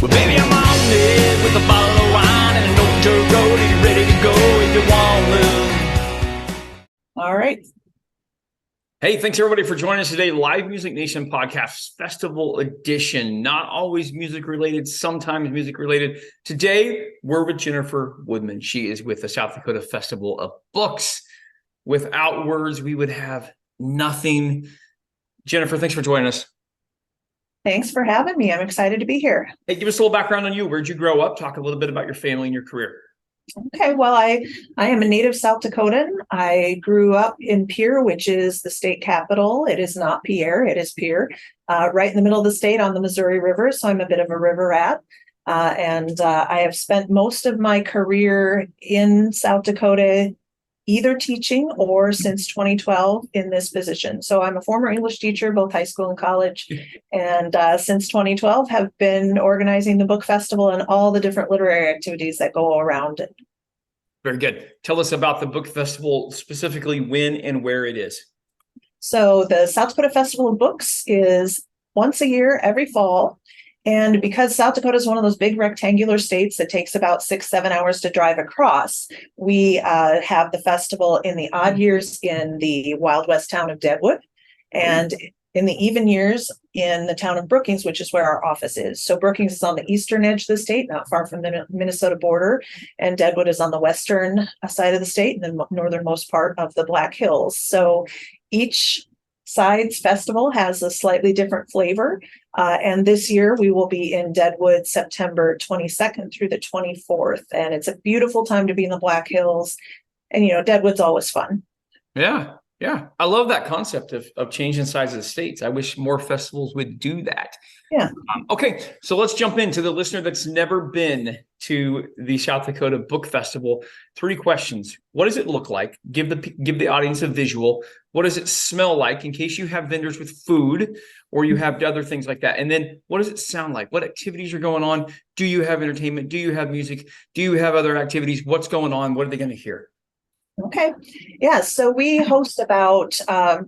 Well, baby, I'm on it with a bottle of wine and an old dirt road, and you're ready to go if you want to. All right. Hey, thanks everybody for joining us today. Live Music Nation Podcast Festival Edition. Not always music related, sometimes music related. Today, we're with Jennifer Widman. She is with the South Dakota Festival of Books. Without words, we would have nothing. Jennifer, thanks for joining us. Thanks for having me. I'm excited to be here. Hey, give us a little background on you. Where'd you grow up? Talk a little bit about your family and your career. Okay, well, I am a native South Dakotan. I grew up in Pierre, which is the state capital. It is not Pierre, it is Pierre, right in the middle of the state on the Missouri River. So I'm a bit of a river rat. I have spent most of my career in South Dakota, either teaching or since 2012 in this position. So I'm a former English teacher, both high school and college. And since 2012 have been organizing the book festival and all the different literary activities that go around it. Very good. Tell us about the book festival, specifically when and where it is. So the South Dakota Festival of Books is once a year, every fall. And because South Dakota is one of those big rectangular states that takes about 6-7 hours to drive across, we have the festival in the odd years in the Wild West town of Deadwood, and in the even years in the town of Brookings, which is where our office is. So Brookings is on the eastern edge of the state, not far from the Minnesota border, and Deadwood is on the western side of the state and the northernmost part of the Black Hills. So each side's festival has a slightly different flavor. And this year we will be in Deadwood September 22nd through the 24th. And it's a beautiful time to be in the Black Hills. And, you know, Deadwood's always fun. Yeah. I love that concept of changing size of the states. I wish more festivals would do that. Yeah. Okay, so let's jump into the listener that's never been to the South Dakota Book Festival. 3 questions. What does it look like? Give the audience a visual. What does it smell like in case you have vendors with food or you have other things like that? And then what does it sound like? What activities are going on? Do you have entertainment? Do you have music? Do you have other activities? What's going on? What are they going to hear? Okay. Yeah. So we host about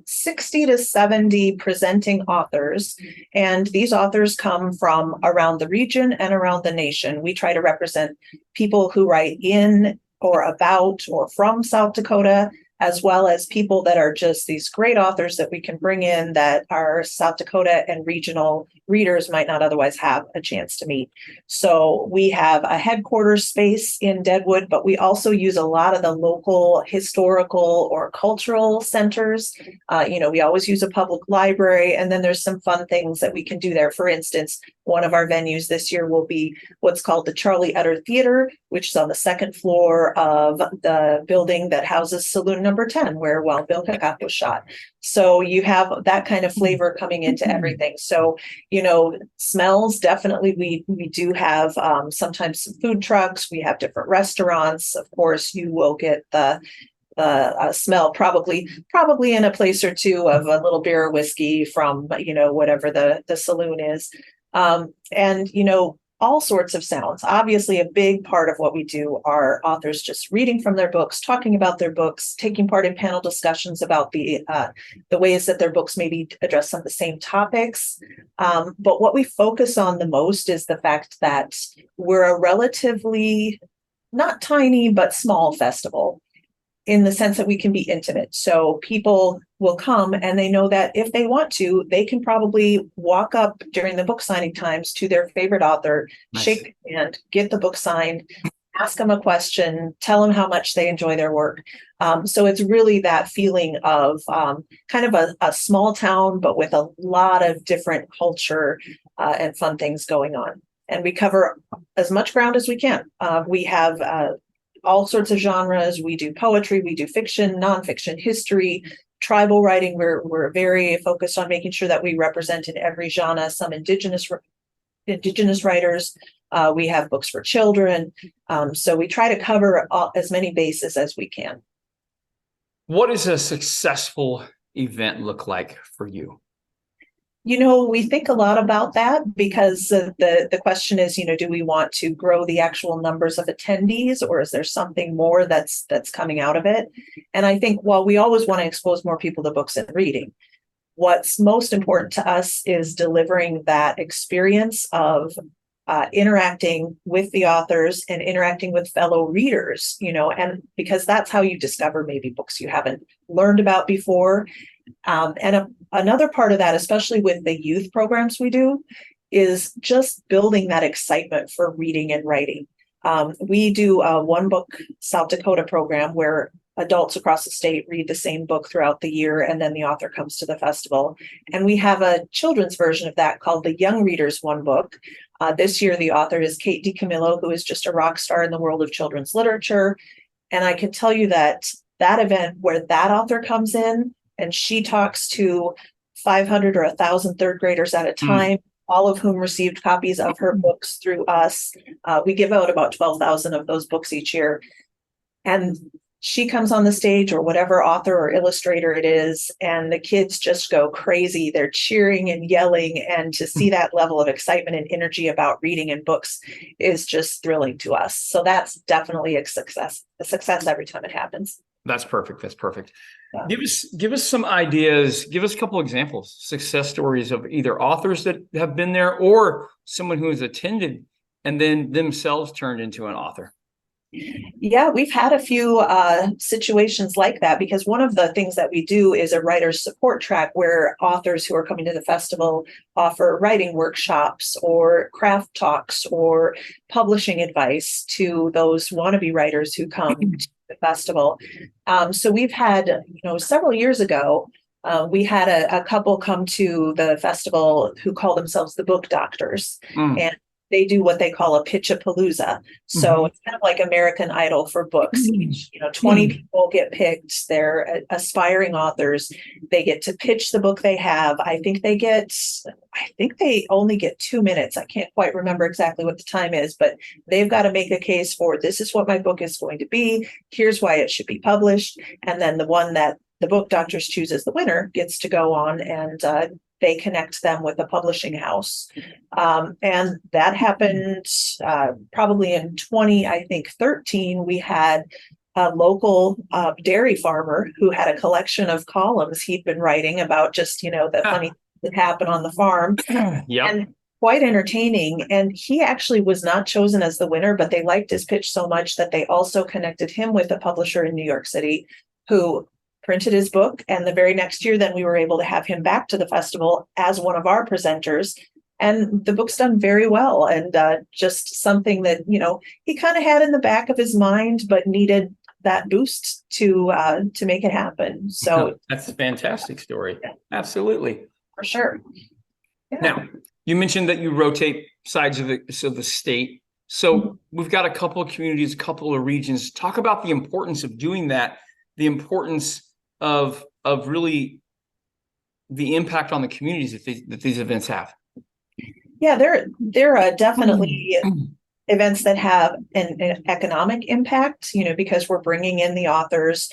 60 to 70 presenting authors, and these authors come from around the region and around the nation. We try to represent people who write in or about or from South Dakota, as well as people that are just these great authors that we can bring in that our South Dakota and regional readers might not otherwise have a chance to meet. So we have a headquarters space in Deadwood, but we also use a lot of the local historical or cultural centers. We always use a public library, and then there's some fun things that we can do there. For instance, one of our venues this year will be what's called the Charlie Utter Theater, which is on the 2nd floor of the building that houses Saloon Number 10, where Wild Bill Hickok was shot. So you have that kind of flavor coming into everything. So, smells, definitely we do have sometimes some food trucks. We have different restaurants. Of course, you will get the smell probably in a place or two of a little beer or whiskey from, whatever the saloon is. All sorts of sounds. Obviously, a big part of what we do are authors just reading from their books, talking about their books, taking part in panel discussions about the ways that their books maybe address some of the same topics. But what we focus on the most is the fact that we're a relatively not tiny, but small festival, in the sense that we can be intimate. So people will come and they know that if they want to, they can probably walk up during the book signing times to their favorite author, nice, shake their hand, get the book signed, ask them a question, tell them how much they enjoy their work. So it's really that feeling of kind of a small town, but with a lot of different culture and fun things going on. And we cover as much ground as we can. We have all sorts of genres. We do poetry, we do fiction, nonfiction, history, tribal writing. We're very focused on making sure that we represent in every genre some indigenous writers. We have books for children. So we try to cover as many bases as we can. What does a successful event look like for you? We think a lot about that because the question is, do we want to grow the actual numbers of attendees, or is there something more that's coming out of it? And I think while we always want to expose more people to books and reading, what's most important to us is delivering that experience of interacting with the authors and interacting with fellow readers, and because that's how you discover maybe books you haven't learned about before. Another part of that, especially with the youth programs we do, is just building that excitement for reading and writing. We do a One Book South Dakota program where adults across the state read the same book throughout the year, and then the author comes to the festival. And we have a children's version of that called the Young Readers One Book. This year, the author is Kate DiCamillo, who is just a rock star in the world of children's literature. And I can tell you that event where that author comes in and she talks to 500 or 1,000 third graders at a time, all of whom received copies of her books through us. We give out about 12,000 of those books each year. And she comes on the stage, or whatever author or illustrator it is, and the kids just go crazy. They're cheering and yelling, and to see that level of excitement and energy about reading and books is just thrilling to us. So that's definitely a success every time it happens. That's perfect. That's perfect. Yeah. Give us some ideas. Give us a couple examples, success stories of either authors that have been there or someone who has attended and then themselves turned into an author. Yeah, we've had a few situations like that, because one of the things that we do is a writer's support track where authors who are coming to the festival offer writing workshops or craft talks or publishing advice to those wannabe writers who come to the festival. So we've had, several years ago, we had a couple come to the festival who call themselves the Book Doctors. And they do what they call a pitch-a-palooza. So it's kind of like American Idol for books. Each, 20 people get picked. They're aspiring authors. They get to pitch the book they have. I think they only get 2 minutes. I can't quite remember exactly what the time is, but they've got to make a case for, this is what my book is going to be. Here's why it should be published. And then the one that the Book Doctors choose as the winner gets to go on and they connect them with a publishing house. And that happened probably in 2013. We had a local dairy farmer who had a collection of columns he'd been writing about just, the funny things that happen on the farm. And quite entertaining. And he actually was not chosen as the winner, but they liked his pitch so much that they also connected him with a publisher in New York City who printed his book. And the very next year, then we were able to have him back to the festival as one of our presenters. And the book's done very well. And just something that, he kind of had in the back of his mind, but needed that boost to make it happen. So that's a fantastic story. Yeah. Absolutely. For sure. Yeah. Now, you mentioned that you rotate sides of the state. So we've got a couple of communities, a couple of regions. Talk about the importance of doing that, the importance of really the impact on the communities that these events have. Yeah, there are definitely events that have an economic impact, because we're bringing in the authors.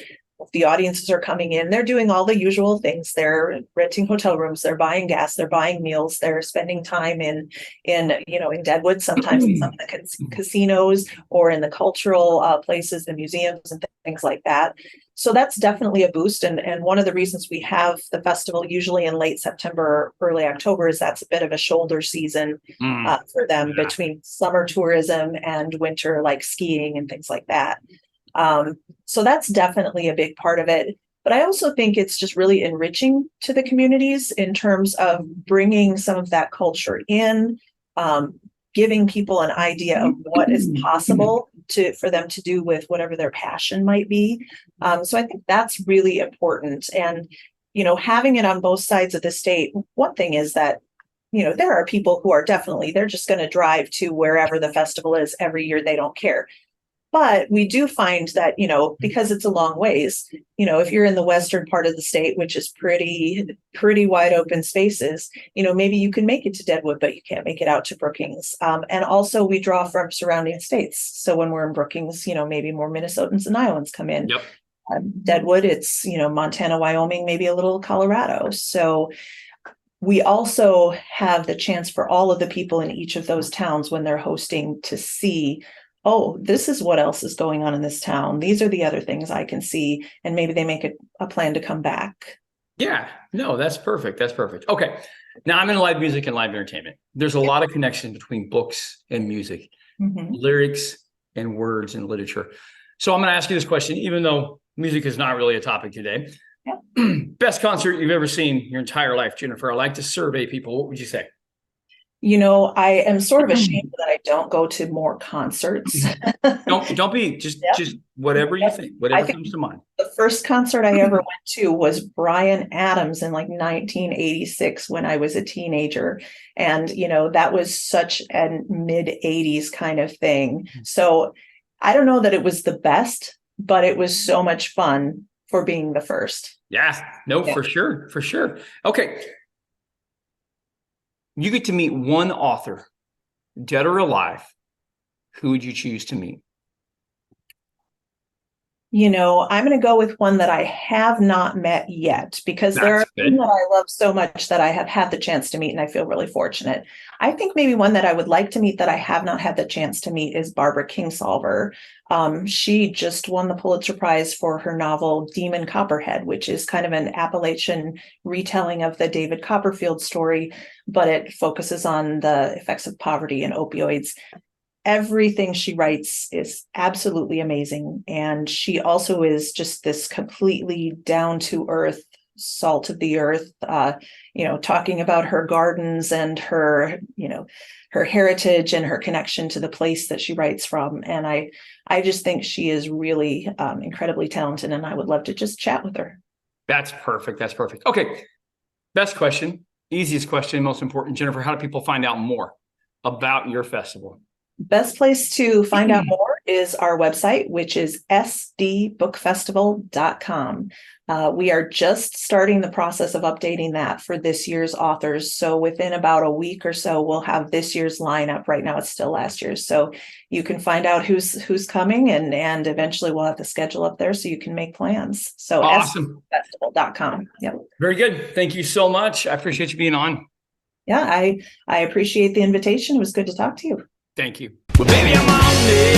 The audiences are coming in, they're doing all the usual things. They're renting hotel rooms, they're buying gas, they're buying meals, they're spending time in Deadwood, sometimes in some of the casinos or in the cultural places, the museums and things like that. So that's definitely a boost. And one of the reasons we have the festival usually in late September, early October is that's a bit of a shoulder season for them between summer tourism and winter, like skiing and things like that. So that's definitely a big part of it. But I also think it's just really enriching to the communities in terms of bringing some of that culture in, giving people an idea of what is possible for them to do with whatever their passion might be. So I think that's really important. And, having it on both sides of the state, one thing is that, there are people who are they're just going to drive to wherever the festival is every year. They don't care. But we do find that, because it's a long ways, if you're in the western part of the state, which is pretty wide open spaces, maybe you can make it to Deadwood, but you can't make it out to Brookings. And also we draw from surrounding states. So when we're in Brookings, maybe more Minnesotans and Iowans come in. Yep. Deadwood, it's, Montana, Wyoming, maybe a little Colorado. So we also have the chance for all of the people in each of those towns when they're hosting to see, oh, this is what else is going on in this town. These are the other things I can see. And maybe they make a plan to come back. Yeah, no, that's perfect. That's perfect. Okay. Now I'm in live music and live entertainment. There's a lot of connection between books and music, lyrics and words and literature. So I'm going to ask you this question, even though music is not really a topic today. Best concert you've ever seen your entire life, Jennifer. I like to survey people. What would you say? You know, I am sort of ashamed that I don't go to more concerts. Don't be just whatever you think, whatever comes to mind. The first concert I ever went to was Bryan Adams in like 1986 when I was a teenager. And, you know, that was such a mid 80s kind of thing. So I don't know that it was the best, but it was so much fun for being the first. Yeah, no, for sure. For sure. Okay. You get to meet one author, dead or alive. Who would you choose to meet? You know, I'm going to go with one that I have not met yet, because there are some that I love so much that I have had the chance to meet, and I feel really fortunate. I think maybe one that I would like to meet that I have not had the chance to meet is Barbara Kingsolver. She just won the Pulitzer Prize for her novel Demon Copperhead, which is kind of an Appalachian retelling of the David Copperfield story, but it focuses on the effects of poverty and opioids. Everything she writes is absolutely amazing. And she also is just this completely down to earth, salt of the earth, you know, talking about her gardens and her, you know, her heritage and her connection to the place that she writes from. And I just think she is really incredibly talented, and I would love to just chat with her. That's perfect. That's perfect. Okay. Best question, easiest question, most important. Jennifer, how do people find out more about your festival? Best place to find out more is our website, which is sdbookfestival.com. We are just starting the process of updating that for this year's authors. So within about a week or so, we'll have this year's lineup. Right now, it's still last year's. So you can find out who's coming, and eventually we'll have the schedule up there so you can make plans. So awesome. sdbookfestival.com. Yep. Very good. Thank you so much. I appreciate you being on. Yeah, I appreciate the invitation. It was good to talk to you. Thank you. Well, baby, I'm on it.